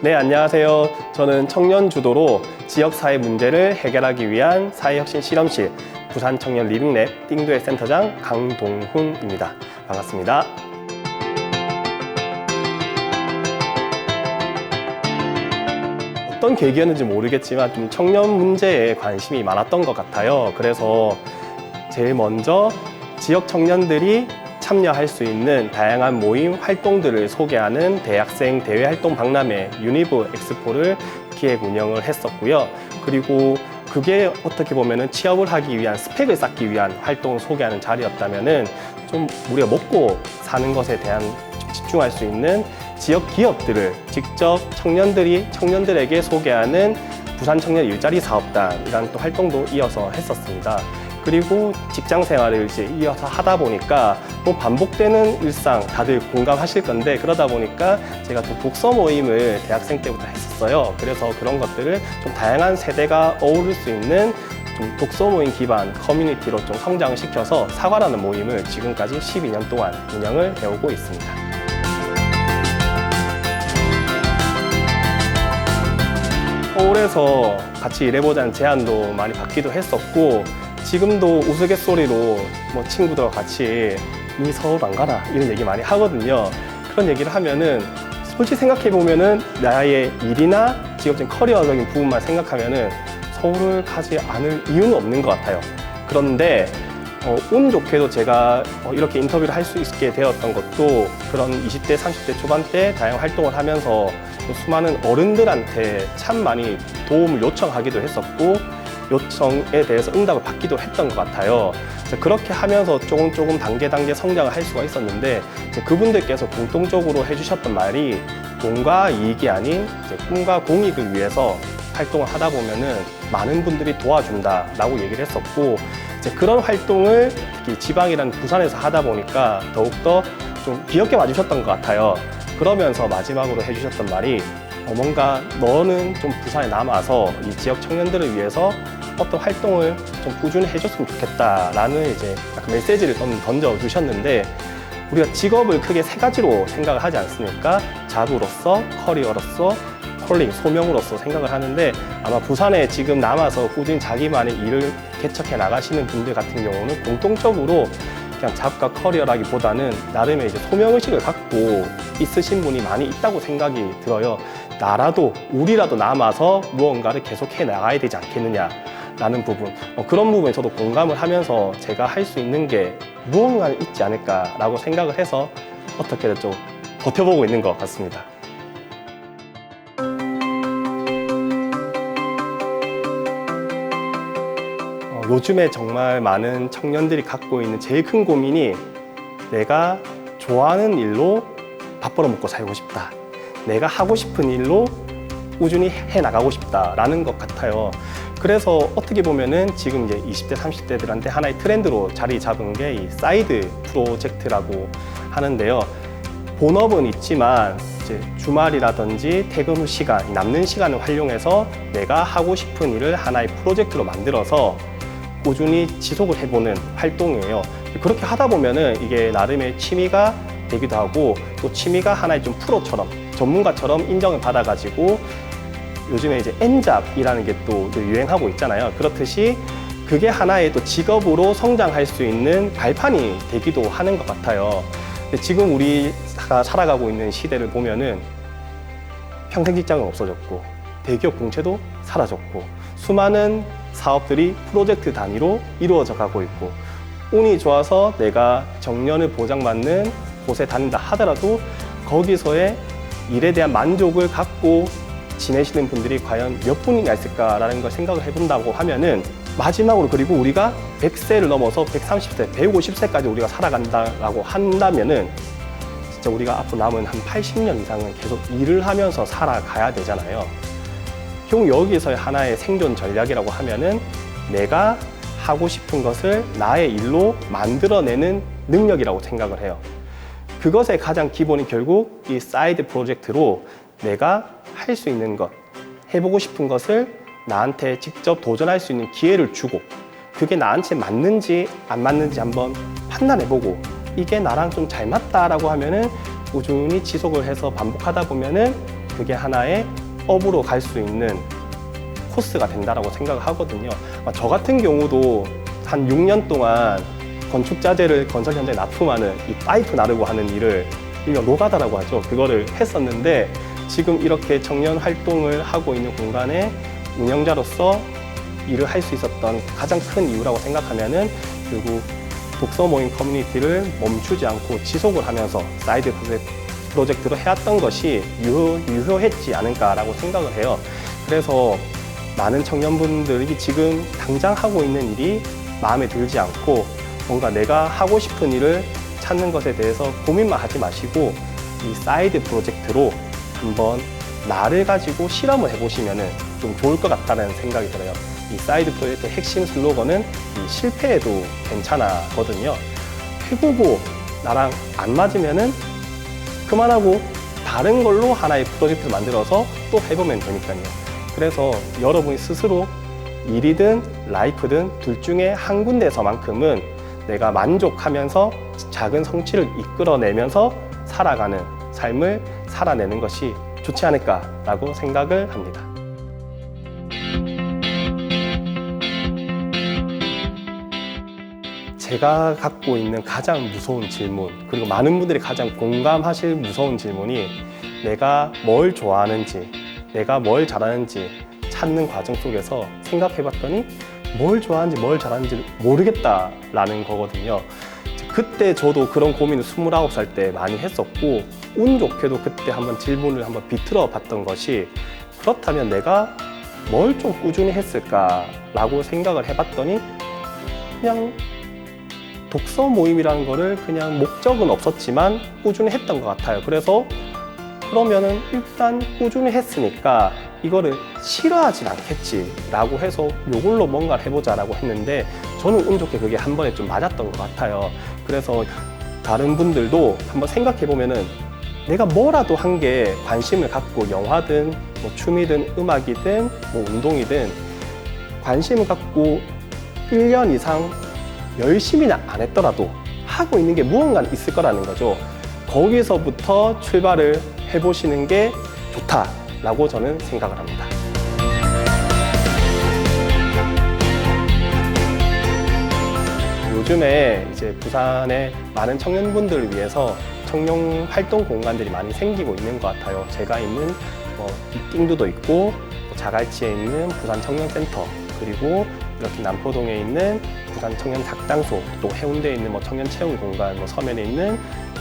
네, 안녕하세요. 저는 청년 주도로 지역 사회 문제를 해결하기 위한 사회혁신 실험실 부산 청년 리빙랩 띵두의 센터장 강동훈입니다. 반갑습니다. 어떤 계기였는지 모르겠지만 좀 청년 문제에 관심이 많았던 것 같아요. 그래서 제일 먼저 지역 청년들이 참여할 수 있는 다양한 모임 활동들을 소개하는 대학생 대외활동 박람회 유니브 엑스포를 기획 운영을 했었고요. 그리고 그게 어떻게 보면은 취업을 하기 위한 스펙을 쌓기 위한 활동을 소개하는 자리였다면은 좀 우리가 먹고 사는 것에 대한 좀 집중할 수 있는 지역 기업들을 직접 청년들에게 소개하는 부산 청년 일자리 사업단이라는 또 활동도 이어서 했었습니다. 그리고 직장 생활을 이제 이어서 하다 보니까 뭐 반복되는 일상 다들 공감하실 건데, 그러다 보니까 제가 또 독서 모임을 대학생 때부터 했었어요. 그래서 그런 것들을 좀 다양한 세대가 어우를 수 있는 좀 독서 모임 기반 커뮤니티로 좀 성장을 시켜서 사과라는 모임을 지금까지 12년 동안 운영을 해오고 있습니다. 서울에서 같이 일해보자는 제안도 많이 받기도 했었고, 지금도 우스갯소리로 뭐 친구들과 같이 니 서울 안 가나 이런 얘기 많이 하거든요. 그런 얘기를 하면은 솔직히 생각해보면은 나의 일이나 직업적인 커리어적인 부분만 생각하면은 서울을 가지 않을 이유는 없는 것 같아요. 그런데 운 좋게도 제가 이렇게 인터뷰를 할 수 있게 되었던 것도 그런 20대, 30대 초반 때 다양한 활동을 하면서 수많은 어른들한테 참 많이 도움을 요청하기도 했었고, 요청에 대해서 응답을 받기도 했던 것 같아요. 그렇게 하면서 조금 단계 성장을 할 수가 있었는데, 그분들께서 공통적으로 해주셨던 말이 돈과 이익이 아닌 꿈과 공익을 위해서 활동을 하다 보면은 많은 분들이 도와준다라고 얘기를 했었고, 그런 활동을 특히 지방이라는 부산에서 하다 보니까 더욱더 좀 귀엽게 와주셨던 것 같아요. 그러면서 마지막으로 해주셨던 말이 뭔가 너는 좀 부산에 남아서 이 지역 청년들을 위해서 어떤 활동을 좀 꾸준히 해줬으면 좋겠다라는 이제 약간 메시지를 던져주셨는데, 우리가 직업을 크게 세 가지로 생각을 하지 않습니까? 잡으로서, 커리어로서, 콜링, 소명으로서 생각을 하는데, 아마 부산에 지금 남아서 꾸준히 자기만의 일을 개척해 나가시는 분들 같은 경우는 공통적으로 그냥 잡과 커리어라기보다는 나름의 이제 소명의식을 갖고 있으신 분이 많이 있다고 생각이 들어요. 나라도, 우리라도 남아서 무언가를 계속해 나가야 되지 않겠느냐라는 부분. 그런 부분에 저도 공감을 하면서 제가 할 수 있는 게 무언가는 있지 않을까라고 생각을 해서 어떻게든 좀 버텨보고 있는 것 같습니다. 요즘에 정말 많은 청년들이 갖고 있는 제일 큰 고민이 내가 좋아하는 일로 밥 벌어먹고 살고 싶다. 내가 하고 싶은 일로 꾸준히 해나가고 싶다라는 것 같아요. 그래서 어떻게 보면은 지금 이제 20대, 30대들한테 하나의 트렌드로 자리 잡은 게 이 사이드 프로젝트라고 하는데요. 본업은 있지만 이제 주말이라든지 퇴근 후 시간, 남는 시간을 활용해서 내가 하고 싶은 일을 하나의 프로젝트로 만들어서 꾸준히 지속을 해보는 활동이에요. 그렇게 하다 보면은 이게 나름의 취미가 되기도 하고, 또 취미가 하나의 좀 프로처럼, 전문가처럼 인정을 받아가지고 요즘에 이제 N잡이라는 게 또 유행하고 있잖아요. 그렇듯이 그게 하나의 또 직업으로 성장할 수 있는 발판이 되기도 하는 것 같아요. 근데 지금 우리가 살아가고 있는 시대를 보면은 평생 직장은 없어졌고, 대기업 공채도 사라졌고, 수많은 사업들이 프로젝트 단위로 이루어져 가고 있고, 운이 좋아서 내가 정년을 보장받는 곳에 다닌다 하더라도 거기서의 일에 대한 만족을 갖고 지내시는 분들이 과연 몇 분이나 있을까라는 걸 생각을 해본다고 하면은, 마지막으로 그리고 우리가 100세를 넘어서 130세, 150세까지 우리가 살아간다라고 한다면은 진짜 우리가 앞으로 남은 한 80년 이상은 계속 일을 하면서 살아가야 되잖아요. 결국 여기서의 하나의 생존 전략이라고 하면은 내가 하고 싶은 것을 나의 일로 만들어내는 능력이라고 생각을 해요. 그것의 가장 기본이 결국 이 사이드 프로젝트로 내가 할 수 있는 것, 해보고 싶은 것을 나한테 직접 도전할 수 있는 기회를 주고, 그게 나한테 맞는지 안 맞는지 한번 판단해보고, 이게 나랑 좀 잘 맞다라고 하면은 꾸준히 지속을 해서 반복하다 보면은 그게 하나의 업으로 갈 수 있는 코스가 된다라고 생각을 하거든요. 저 같은 경우도 한 6년 동안 건축자재를 건설 현장에 납품하는 이 파이프 나르고 하는 일을 일명 노가다라고 하죠. 그거를 했었는데 지금 이렇게 청년 활동을 하고 있는 공간에 운영자로서 일을 할 수 있었던 가장 큰 이유라고 생각하면은 결국 독서 모임 커뮤니티를 멈추지 않고 지속을 하면서 사이드 프로젝트로 해왔던 것이 유효했지 않을까라고 생각을 해요. 그래서 많은 청년분들이 지금 당장 하고 있는 일이 마음에 들지 않고 뭔가 내가 하고 싶은 일을 찾는 것에 대해서 고민만 하지 마시고 이 사이드 프로젝트로 한번 나를 가지고 실험을 해보시면 좀 좋을 것 같다는 생각이 들어요. 이 사이드 프로젝트의 핵심 슬로건은 이 실패해도 괜찮아거든요. 해보고 나랑 안 맞으면은 그만하고 다른 걸로 하나의 프로젝트를 만들어서 또 해보면 되니까요. 그래서 여러분이 스스로 일이든 라이프든 둘 중에 한 군데서만큼은 내가 만족하면서 작은 성취를 이끌어내면서 살아가는 삶을 살아내는 것이 좋지 않을까라고 생각을 합니다. 제가 갖고 있는 가장 무서운 질문, 그리고 많은 분들이 가장 공감하실 무서운 질문이 내가 뭘 좋아하는지, 내가 뭘 잘하는지 찾는 과정 속에서 생각해 봤더니 뭘 좋아하는지 뭘 잘하는지 모르겠다라는 거거든요. 그때 저도 그런 고민을 29살 때 많이 했었고 운 좋게도 그때 한번 질문을 한번 비틀어 봤던 것이 그렇다면 내가 뭘 좀 꾸준히 했을까라고 생각을 해봤더니 그냥 독서 모임이라는 거를 그냥 목적은 없었지만 꾸준히 했던 것 같아요. 그래서 그러면은 일단 꾸준히 했으니까 이거를 싫어하진 않겠지라고 해서 이걸로 뭔가를 해보자라고 했는데 저는 운 좋게 그게 한 번에 좀 맞았던 것 같아요. 그래서 다른 분들도 한번 생각해보면은 내가 뭐라도 한 게 관심을 갖고 영화든 뭐 춤이든 음악이든 뭐 운동이든 관심을 갖고 1년 이상 열심히 안 했더라도 하고 있는 게 무언가 있을 거라는 거죠. 거기서부터 출발을 해보시는 게 좋다라고 저는 생각을 합니다. 요즘에 이제 부산의 많은 청년분들을 위해서 청년 활동 공간들이 많이 생기고 있는 것 같아요. 제가 있는 띵두도 있고 자갈치에 있는 부산 청년센터, 그리고 이렇게 남포동에 있는 부산 청년 닭당소, 또 해운대에 있는 청년 체험 공간, 서면에 있는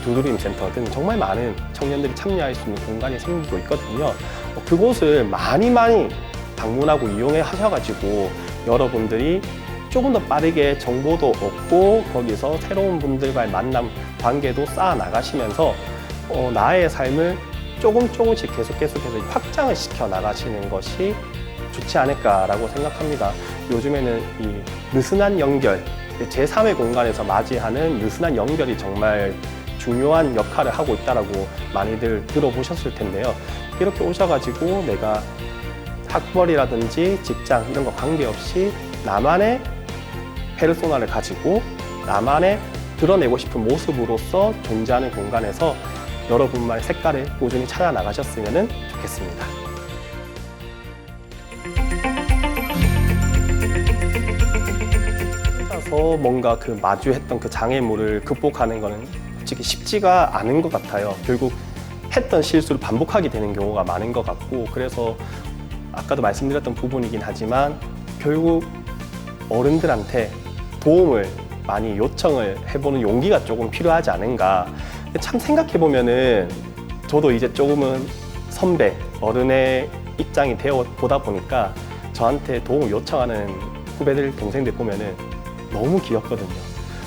두드림 센터 등 정말 많은 청년들이 참여할 수 있는 공간이 생기고 있거든요. 그곳을 많이 방문하고 이용해 하셔가지고 여러분들이 조금 더 빠르게 정보도 얻고 거기서 새로운 분들과의 만남, 관계도 쌓아 나가시면서 나의 삶을 조금씩 계속해서 확장을 시켜 나가시는 것이 좋지 않을까라고 생각합니다. 요즘에는 이 느슨한 연결, 제3의 공간에서 맞이하는 느슨한 연결이 정말 중요한 역할을 하고 있다고 많이들 들어보셨을 텐데요. 이렇게 오셔가지고 내가 학벌이라든지 직장 이런 거 관계없이 나만의 페르소나를 가지고 나만의 드러내고 싶은 모습으로서 존재하는 공간에서 여러분만의 색깔을 꾸준히 찾아 나가셨으면 좋겠습니다. 혼자서 뭔가 그 마주했던 그 장애물을 극복하는 거는 솔직히 쉽지가 않은 것 같아요. 결국 했던 실수를 반복하게 되는 경우가 많은 것 같고, 그래서 아까도 말씀드렸던 부분이긴 하지만 결국 어른들한테 도움을 많이 요청을 해보는 용기가 조금 필요하지 않은가. 참 생각해보면은 저도 이제 조금은 선배, 어른의 입장이 되어 보다 보니까 저한테 도움을 요청하는 후배들, 동생들 보면은 너무 귀엽거든요.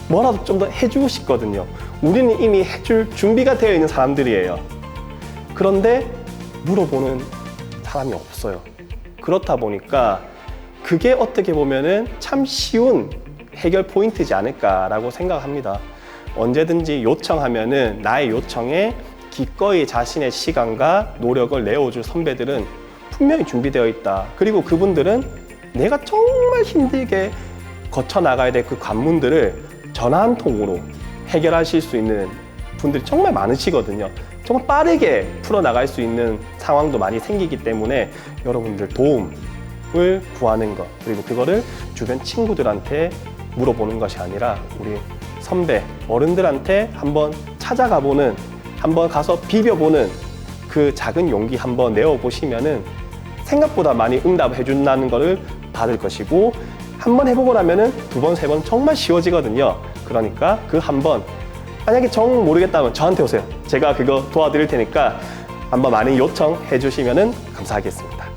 뭐라도 좀 더 해주고 싶거든요. 우리는 이미 해줄 준비가 되어 있는 사람들이에요. 그런데 물어보는 사람이 없어요. 그렇다 보니까 그게 어떻게 보면은 참 쉬운 해결 포인트지 않을까라고 생각합니다. 언제든지 요청하면은 나의 요청에 기꺼이 자신의 시간과 노력을 내어줄 선배들은 분명히 준비되어 있다. 그리고 그분들은 내가 정말 힘들게 거쳐 나가야 될 그 관문들을 전화 한 통으로 해결하실 수 있는 분들이 정말 많으시거든요. 정말 빠르게 풀어나갈 수 있는 상황도 많이 생기기 때문에 여러분들 도움을 구하는 것, 그리고 그거를 주변 친구들한테 물어보는 것이 아니라 우리 선배, 어른들한테 한번 찾아가 보는, 한번 가서 비벼보는 그 작은 용기 한번 내어보시면은 생각보다 많이 응답해 준다는 거를 받을 것이고, 한번 해보고 나면은 두 번, 세 번 정말 쉬워지거든요. 그러니까 그 한 번, 만약에 정 모르겠다면 저한테 오세요. 제가 그거 도와드릴 테니까 한번 많이 요청해 주시면은 감사하겠습니다.